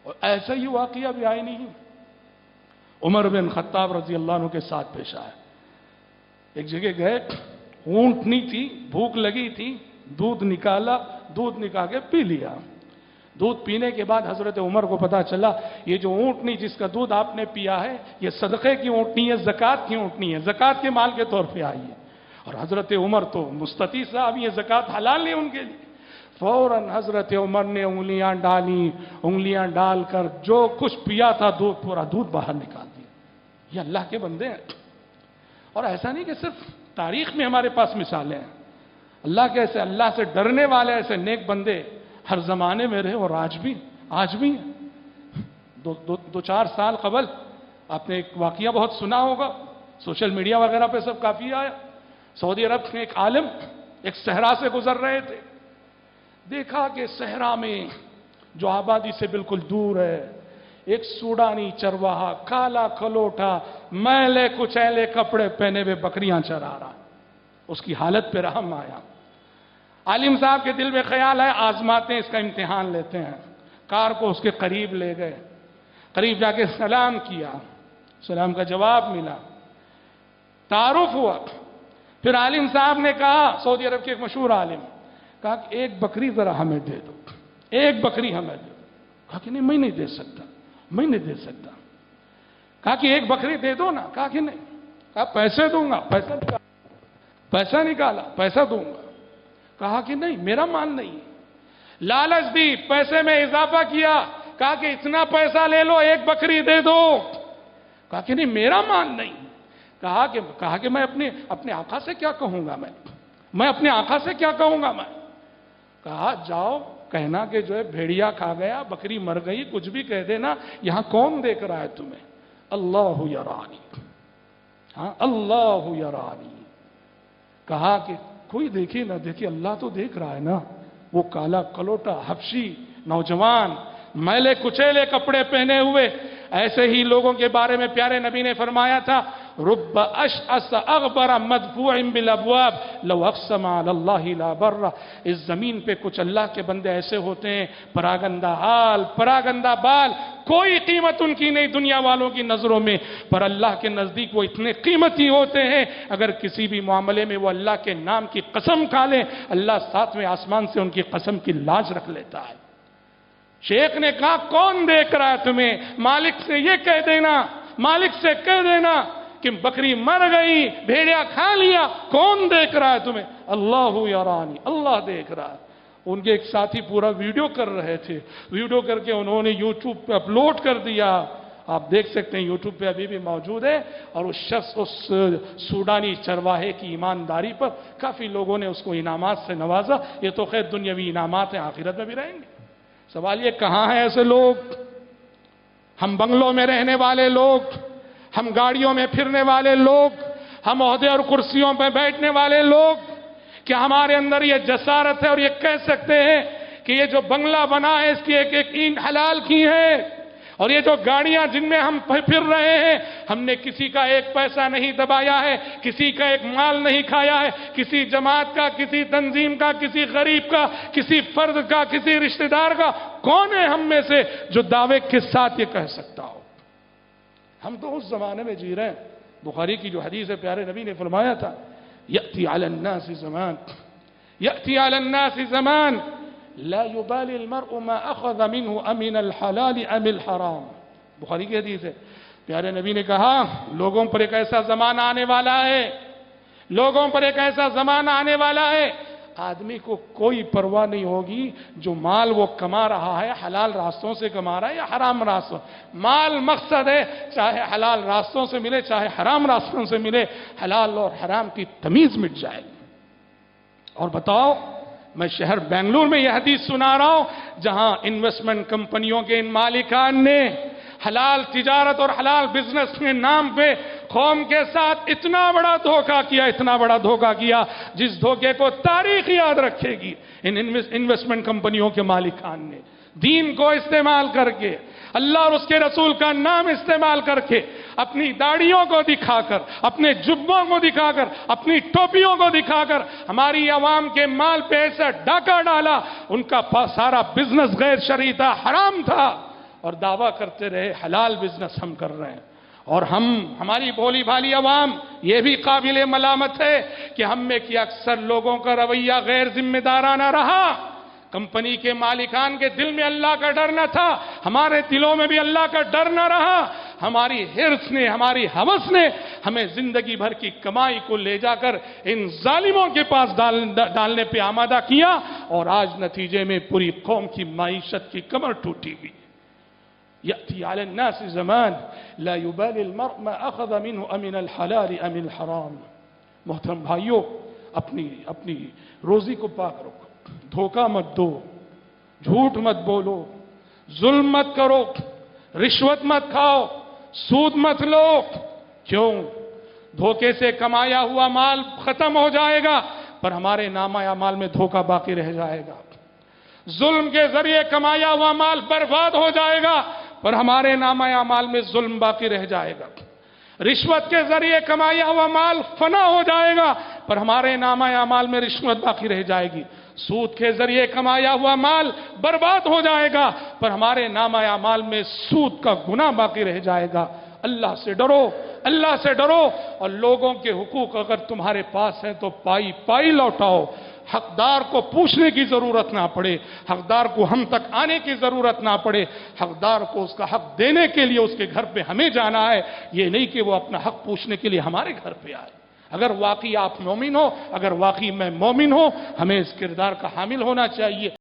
اور ایسا ہی واقعہ بھی آئے نہیں عمر بن خطاب رضی اللہ عنہ کے ساتھ پیش آیا. ایک جگہ گئے، اونٹنی تھی، بھوک لگی تھی، دودھ نکالا، دودھ نکال کے پی لیا. دودھ پینے کے بعد حضرت عمر کو پتا چلا یہ جو اونٹنی جس کا دودھ آپ نے پیا ہے یہ صدقے کی اونٹنی ہے، زکوٰۃ کی اونٹنی ہے، زکوٰۃ کے مال کے طور پہ آئی ہے. اور حضرت عمر تو مستطیع صاحب، یہ زکوٰۃ حلال نہیں ان کے لیے. فوراً حضرت عمر نے انگلیاں ڈالی، انگلیاں ڈال کر جو کچھ پیا تھا دودھ، پورا دودھ باہر نکال دیا. یہ اللہ کے بندے ہیں. اور ایسا نہیں کہ صرف تاریخ میں ہمارے پاس مثالیں ہیں، اللہ کے ایسے اللہ سے ڈرنے والے ایسے نیک بندے ہر زمانے میں رہے اور آج بھی ہیں. دو چار سال قبل آپ نے ایک واقعہ بہت سنا ہوگا، سوشل میڈیا وغیرہ پہ سب کافی آیا. سعودی عرب میں ایک عالم ایک صحرا سے گزر رہے تھے، دیکھا کہ صحرا میں جو آبادی سے بالکل دور ہے ایک سوڈانی چرواہا کالا کھلوٹا میلے کچیلے کپڑے پہنے ہوئے بکریاں چرا رہا. اس کی حالت پہ رحم آیا. عالم صاحب کے دل میں خیال ہے آزماتے ہیں، اس کا امتحان لیتے ہیں. کار کو اس کے قریب لے گئے، قریب جا کے سلام کیا، سلام کا جواب ملا، تعارف ہوا. پھر عالم صاحب نے کہا، سعودی عرب کے ایک مشہور عالم، کہا کہ ایک بکری ذرا ہمیں دے دو، ایک بکری ہمیں دے دو. کہا کہ نہیں، میں نہیں دے سکتا، میں نہیں دے سکتا. کہا کہ ایک بکری دے دو نا. کہا کہ نہیں. کہا پیسے دوں گا. پیسہ نکالا، پیسہ دوں گا. کہا کہ نہیں، میرا مال نہیں. لالچ دی، پیسے میں اضافہ کیا. کہا کہ اتنا پیسہ لے لو، ایک بکری دے دو. کہا کہ نہیں، میرا مال نہیں. کہا کہ میں اپنے آقا سے کیا کہوں گا، میں اپنے آقا سے کیا کہوں گا. میں کہا جاؤ کہنا کہ جو ہے بھیڑیا کھا گیا، بکری مر گئی، کچھ بھی کہہ دینا، یہاں کون دیکھ رہا ہے تمہیں؟ اللہ یرانی. ہاں، اللہ یرانی. کہا کہ کوئی دیکھے نہ دیکھے، اللہ تو دیکھ رہا ہے نا. وہ کالا کلوٹا حبشی نوجوان میلے کچیلے کپڑے پہنے ہوئے، ایسے ہی لوگوں کے بارے میں پیارے نبی نے فرمایا تھا، رب اشعث اغبر مدفوع بالابواب لو اقسم علی اللہ لا بر. اس زمین پہ کچھ اللہ کے بندے ایسے ہوتے ہیں، پراگندہ حال، پراگندہ بال، کوئی قیمت ان کی نہیں دنیا والوں کی نظروں میں، پر اللہ کے نزدیک وہ اتنے قیمتی ہوتے ہیں اگر کسی بھی معاملے میں وہ اللہ کے نام کی قسم کھا لیں، اللہ ساتویں آسمان سے ان کی قسم کی لاج رکھ لیتا ہے. شیخ نے کہا کون دیکھ رہا ہے تمہیں؟ مالک سے یہ کہہ دینا، مالک سے کہہ دینا کہ بکری مر گئی، بھیڑیا کھا لیا، کون دیکھ رہا ہے تمہیں؟ اللہ یرانی، اللہ دیکھ رہا ہے. ان کے ایک ساتھی پورا ویڈیو کر رہے تھے، ویڈیو کر کے انہوں نے یوٹیوب پہ اپلوڈ کر دیا. آپ دیکھ سکتے ہیں یوٹیوب پہ ابھی بھی موجود ہے. اور اس شخص، اس سوڈانی چرواہے کی ایمانداری پر کافی لوگوں نے اس کو انعامات سے نوازا. یہ تو خیر دنیاوی انعامات ہیں، آخرت میں بھی رہیں گے. سوال یہ کہاں ہیں ایسے لوگ؟ ہم بنگلوں میں رہنے والے لوگ، ہم گاڑیوں میں پھرنے والے لوگ، ہم عہدے اور کرسیوں پہ بیٹھنے والے لوگ، کیا ہمارے اندر یہ جسارت ہے اور یہ کہہ سکتے ہیں کہ یہ جو بنگلہ بنا ہے اس کی ایک ایک اینٹ حلال کی ہے، اور یہ جو گاڑیاں جن میں ہم پھر رہے ہیں ہم نے کسی کا ایک پیسہ نہیں دبایا ہے، کسی کا ایک مال نہیں کھایا ہے، کسی جماعت کا، کسی تنظیم کا، کسی غریب کا، کسی فرد کا، کسی رشتہ دار کا؟ کون ہے ہم میں سے جو دعوے کے ساتھ یہ کہہ سکتا ہو؟ ہم تو اس زمانے میں جی رہے ہیں. بخاری کی جو حدیث ہے پیارے نبی نے فرمایا تھا، یأتی علی الناس زمان، یأتی علی الناس زمان لا يبالي المرء ما اخذ منه امن الحلال ام الحرام. بخاری کی حدیث ہے. پیارے نبی نے کہا لوگوں پر ایک ایسا زمانہ آنے والا ہے، لوگوں پر ایک ایسا زمانہ آنے والا ہے، آدمی کو کوئی پرواہ نہیں ہوگی جو مال وہ کما رہا ہے حلال راستوں سے کما رہا ہے یا حرام راستوں. مال مقصد ہے، چاہے حلال راستوں سے ملے چاہے حرام راستوں سے ملے، حلال اور حرام کی تمیز مٹ جائے گی. اور بتاؤ، میں شہر بنگلور میں یہ حدیث سنا رہا ہوں جہاں انویسٹمنٹ کمپنیوں کے ان مالکان نے حلال تجارت اور حلال بزنس کے نام پہ قوم کے ساتھ اتنا بڑا دھوکہ کیا، اتنا بڑا دھوکہ کیا جس دھوکے کو تاریخ یاد رکھے گی. ان انویسٹمنٹ کمپنیوں کے مالکان نے دین کو استعمال کر کے، اللہ اور اس کے رسول کا نام استعمال کر کے، اپنی داڑھیوں کو دکھا کر، اپنے جبوں کو دکھا کر، اپنی ٹوپیوں کو دکھا کر ہماری عوام کے مال پہ ایسا ڈاکہ ڈالا. ان کا سارا بزنس غیر شرعی تھا، حرام تھا، اور دعویٰ کرتے رہے حلال بزنس ہم کر رہے ہیں، اور ہماری بھولی بھالی عوام یہ بھی قابل ملامت ہے کہ ہم میں کی اکثر لوگوں کا رویہ غیر ذمہ دارانہ رہا۔ کمپنی کے مالکان کے دل میں اللہ کا ڈر نہ تھا، ہمارے دلوں میں بھی اللہ کا ڈر نہ رہا۔ ہماری حرص نے، ہماری ہوس نے ہمیں زندگی بھر کی کمائی کو لے جا کر ان ظالموں کے پاس ڈالنے پہ آمادہ کیا، اور آج نتیجے میں پوری قوم کی معیشت کی کمر ٹوٹی ہوئی۔ يأتي على الناس زمان لا يبالي المرء ما أخذ منه أمن الحلال أم الحرام۔ محترم بھائیوں، اپنی روزی کو پاک رکھو، دھوکہ مت دو، جھوٹ مت بولو، ظلم مت کرو، رشوت مت کھاؤ، سود مت لو۔ کیوں؟ دھوکے سے کمایا ہوا مال ختم ہو جائے گا، پر ہمارے نامہ اعمال میں دھوکہ باقی رہ جائے گا۔ ظلم کے ذریعے کمایا ہوا مال برباد ہو جائے گا، پر ہمارے نامہ اعمال میں ظلم باقی رہ جائے گا۔ رشوت کے ذریعے کمایا ہوا مال فنا ہو جائے گا، پر ہمارے نامہ اعمال میں رشوت باقی رہ جائے گی۔ سود کے ذریعے کمایا ہوا مال برباد ہو جائے گا، پر ہمارے نامہ اعمال میں سود کا گناہ باقی رہ جائے گا۔ اللہ سے ڈرو، اللہ سے ڈرو، اور لوگوں کے حقوق اگر تمہارے پاس ہیں تو پائی پائی لوٹاؤ۔ حقدار کو پوچھنے کی ضرورت نہ پڑے، حقدار کو ہم تک آنے کی ضرورت نہ پڑے، حقدار کو اس کا حق دینے کے لیے اس کے گھر پہ ہمیں جانا ہے، یہ نہیں کہ وہ اپنا حق پوچھنے کے لیے ہمارے گھر پہ آئے۔ اگر واقعی آپ مومن ہو، اگر واقعی میں مومن ہوں، ہمیں اس کردار کا حامل ہونا چاہیے۔